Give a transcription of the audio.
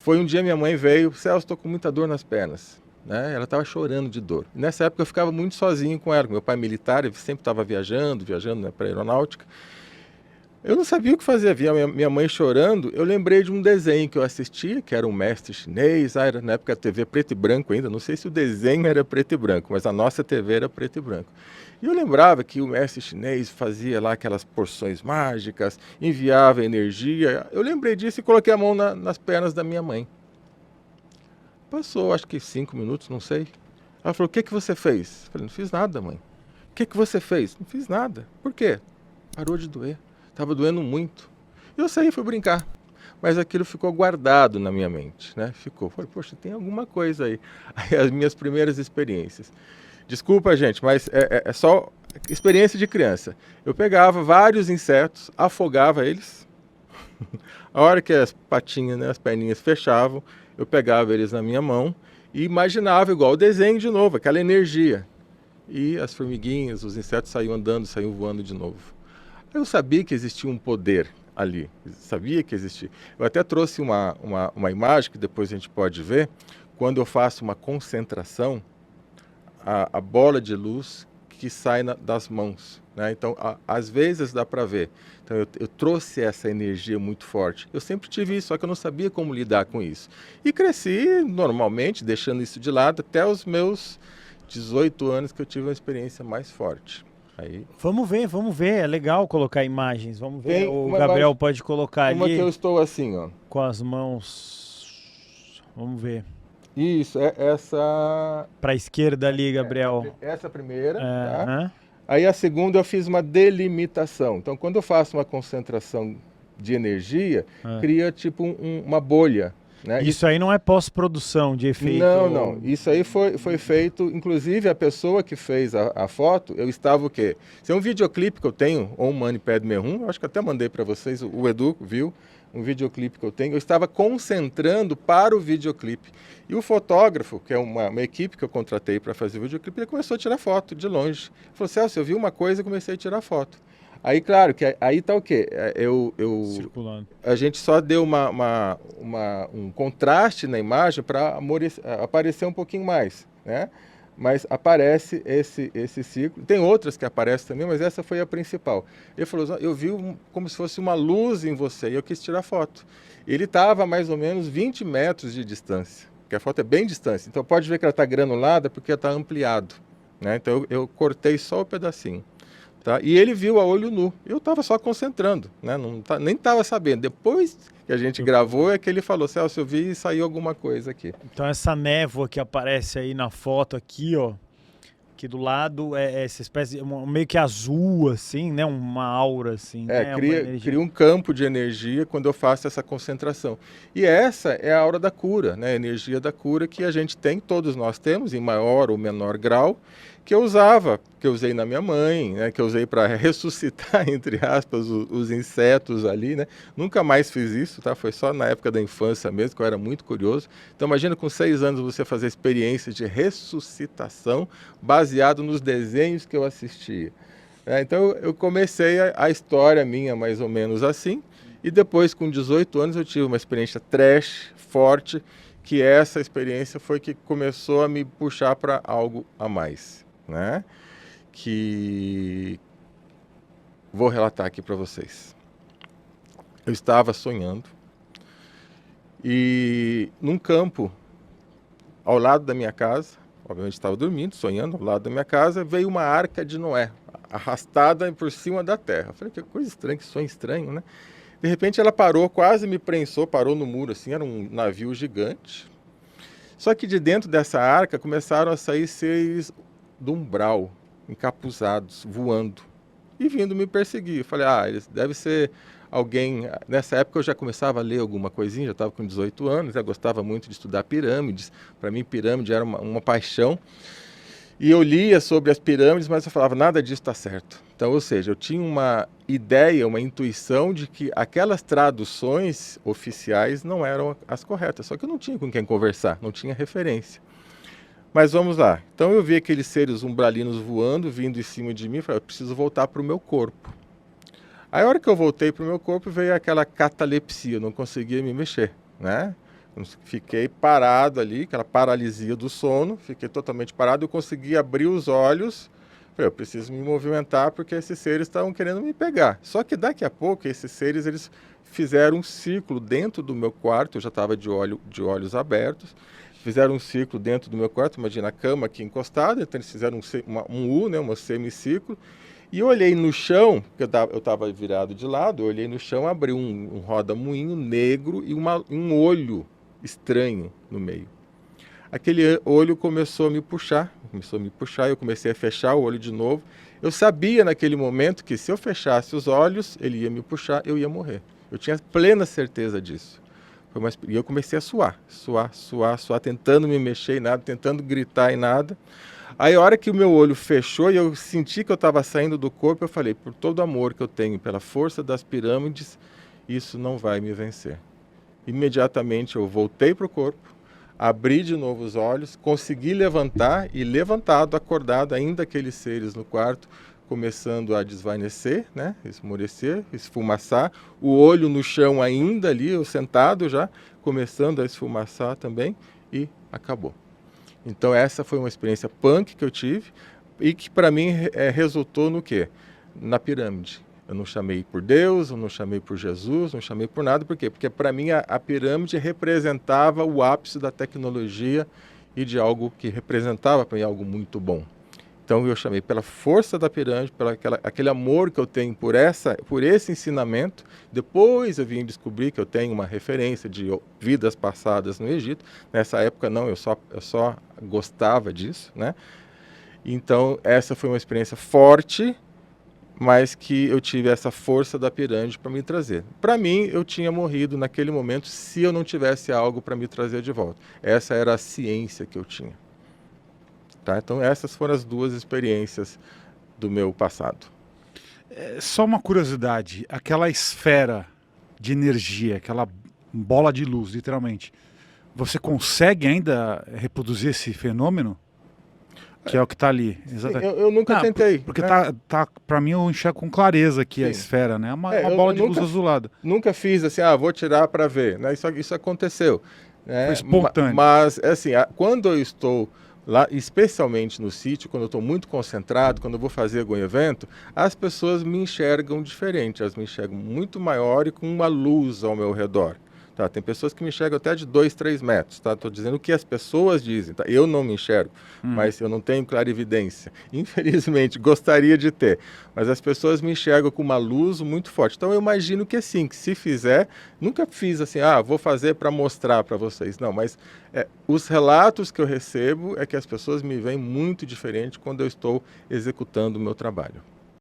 Foi um dia minha mãe veio, Celso, estou com muita dor nas pernas. Né? Ela estava chorando de dor. E nessa época eu ficava muito sozinho com ela. Meu pai militar, ele sempre estava viajando, né, para a aeronáutica. Eu não sabia o que fazer, via minha mãe chorando, eu lembrei de um desenho que eu assistia, que era um mestre chinês, era na época a TV preto e branco ainda, não sei se o desenho era preto e branco, mas a nossa TV era preto e branco. E eu lembrava que o mestre chinês fazia lá aquelas porções mágicas, enviava energia, eu lembrei disso e coloquei a mão nas pernas da minha mãe. Passou acho que 5 minutos, não sei. Ela falou, o que você fez? Eu falei, não fiz nada, mãe. O que você fez? Não fiz nada. Por quê? Parou de doer. Estava doendo muito. Eu saí e fui brincar. Mas aquilo ficou guardado na minha mente, né? Ficou. Falei, poxa, tem alguma coisa aí. Aí as minhas primeiras experiências. Desculpa, gente, mas é só experiência de criança. Eu pegava vários insetos, afogava eles. A hora que as patinhas, né, as perninhas fechavam, eu pegava eles na minha mão e imaginava igual o desenho de novo, aquela energia. E as formiguinhas, os insetos saíam andando, saíam voando de novo. Eu sabia que existia um poder ali, sabia que existia. Eu até trouxe uma imagem que depois a gente pode ver, quando eu faço uma concentração, a bola de luz que sai das mãos. Né? Então, às vezes dá para ver. Então, eu trouxe essa energia muito forte. Eu sempre tive isso, só que eu não sabia como lidar com isso. E cresci normalmente, deixando isso de lado, até os meus 18 anos que eu tive uma experiência mais forte. Aí... Vamos ver, é legal colocar imagens, vamos ver, Tem o Gabriel pode colocar uma ali. Que eu estou assim, ó. Com as mãos, vamos ver. Isso, essa... Para a esquerda ali, Gabriel. Essa primeira, tá? Aí a segunda eu fiz uma delimitação. Então, quando eu faço uma concentração de energia, cria tipo uma bolha. Né? Isso aí não é pós-produção de efeito? Não. Isso aí foi feito, inclusive a pessoa que fez a foto, eu estava o quê? Isso é um videoclipe que eu tenho, ou um Maniped Merrum, eu acho que até mandei para vocês, o Edu viu, um videoclipe que eu tenho, eu estava concentrando para o videoclipe. E o fotógrafo, que é uma equipe que eu contratei para fazer o videoclipe, ele começou a tirar foto de longe. Ele falou, Celso, eu vi uma coisa e comecei a tirar foto. Aí, claro, que aí tá o quê? Circulando. A gente só deu um contraste na imagem para aparecer um pouquinho mais, né? Mas aparece esse círculo. Tem outras que aparecem também, mas essa foi a principal. Ele falou, eu vi como se fosse uma luz em você e eu quis tirar foto. Ele estava a mais ou menos 20 metros de distância, porque a foto é bem distante. Então pode ver que ela está granulada porque está ampliado, né? Então eu cortei só o pedacinho. Tá? E ele viu a olho nu. Eu estava só concentrando, né? Nem estava sabendo. Depois que a gente gravou é que ele falou, Celso, eu vi e saiu alguma coisa aqui. Então essa névoa que aparece aí na foto aqui, ó, aqui do lado é essa espécie meio que azul, assim, né? Uma aura, assim. Né? Cria um campo de energia quando eu faço essa concentração. E essa é a aura da cura, né? A energia da cura que a gente tem, todos nós temos, em maior ou menor grau, que eu usei na minha mãe, né, que eu usei para ressuscitar, entre aspas, os insetos ali, né? Nunca mais fiz isso, tá? Foi só na época da infância mesmo, que eu era muito curioso. Então imagina com 6 anos você fazer experiência de ressuscitação baseado nos desenhos que eu assistia. Então eu comecei a história minha mais ou menos assim, e depois com 18 anos eu tive uma experiência trash, forte, que essa experiência foi que começou a me puxar para algo a mais. Né? Que vou relatar aqui para vocês. Eu estava sonhando e num campo ao lado da minha casa, obviamente estava dormindo, sonhando, ao lado da minha casa, veio uma arca de Noé, arrastada por cima da terra. Eu falei, que coisa estranha, que sonho estranho, né? De repente ela parou, quase me prensou, parou no muro assim, era um navio gigante. Só que de dentro dessa arca começaram a sair seres do umbral, encapuzados, voando e vindo me perseguir. Eu falei, eles deve ser alguém... Nessa época eu já começava a ler alguma coisinha, já estava com 18 anos, já gostava muito de estudar pirâmides. Para mim, pirâmide era uma paixão. E eu lia sobre as pirâmides, mas eu falava, nada disso está certo. Então, ou seja, eu tinha uma ideia, uma intuição de que aquelas traduções oficiais não eram as corretas. Só que eu não tinha com quem conversar, não tinha referência. Mas vamos lá. Então eu vi aqueles seres umbralinos voando, vindo em cima de mim, e falei, eu preciso voltar para o meu corpo. Aí a hora que eu voltei para o meu corpo, veio aquela catalepsia, eu não conseguia me mexer, né? Fiquei parado ali, aquela paralisia do sono, fiquei totalmente parado, eu consegui abrir os olhos, falei, eu preciso me movimentar porque esses seres estavam querendo me pegar. Só que daqui a pouco esses seres, eles fizeram um círculo dentro do meu quarto, eu já estava de olhos abertos, fizeram um círculo dentro do meu quarto, imagina a cama aqui encostada, então eles fizeram um U, né, um semicírculo, e eu olhei no chão, porque eu estava virado de lado, eu olhei no chão, abri um roda-moinho negro e um olho estranho no meio. Aquele olho começou a me puxar, eu comecei a fechar o olho de novo. Eu sabia naquele momento que se eu fechasse os olhos, ele ia me puxar, eu ia morrer. Eu tinha plena certeza disso. E eu comecei a suar, tentando me mexer em nada, tentando gritar em nada. Aí a hora que o meu olho fechou e eu senti que eu estava saindo do corpo, eu falei, por todo o amor que eu tenho pela força das pirâmides, isso não vai me vencer. Imediatamente eu voltei para o corpo, abri de novo os olhos, consegui levantar e levantado, acordado, ainda aqueles seres no quarto, começando a desvanecer, né? Esmorecer, esfumaçar, o olho no chão ainda ali, eu sentado já, começando a esfumaçar também e acabou. Então essa foi uma experiência punk que eu tive e que para mim resultou no quê? Na pirâmide. Eu não chamei por Deus, eu não chamei por Jesus, não chamei por nada. Por quê? Porque para mim a pirâmide representava o ápice da tecnologia e de algo que representava para mim algo muito bom. Então eu chamei pela força da pirâmide, aquele amor que eu tenho por esse ensinamento. Depois eu vim descobrir que eu tenho uma referência de vidas passadas no Egito. Nessa época não, eu só gostava disso, né? Então essa foi uma experiência forte, mas que eu tive essa força da pirâmide para me trazer. Para mim, eu tinha morrido naquele momento se eu não tivesse algo para me trazer de volta. Essa era a ciência que eu tinha. Tá? Então essas foram as duas experiências do meu passado. Só uma curiosidade, aquela esfera de energia, aquela bola de luz, literalmente, você consegue ainda reproduzir esse fenômeno? Que é o que está ali. Exatamente. Sim, eu nunca tentei. Porque né? Para mim eu enxergo com clareza aqui a esfera, né? Uma bola de luz azulada. Nunca fiz assim, vou tirar para ver. Né? Isso aconteceu. Né? Foi espontâneo. Mas, assim, quando eu estou lá, especialmente no sítio, quando eu estou muito concentrado, quando eu vou fazer algum evento, as pessoas me enxergam diferente. Elas me enxergam muito maior e com uma luz ao meu redor. Tá, tem pessoas que me enxergam até de 2, 3 metros, tá? Estou dizendo o que as pessoas dizem, tá? Eu não me enxergo, mas eu não tenho clarividência. Infelizmente, gostaria de ter, mas as pessoas me enxergam com uma luz muito forte. Então eu imagino que sim, que se fizer, nunca fiz assim, vou fazer para mostrar para vocês. Não, mas os relatos que eu recebo é que as pessoas me veem muito diferente quando eu estou executando o meu trabalho.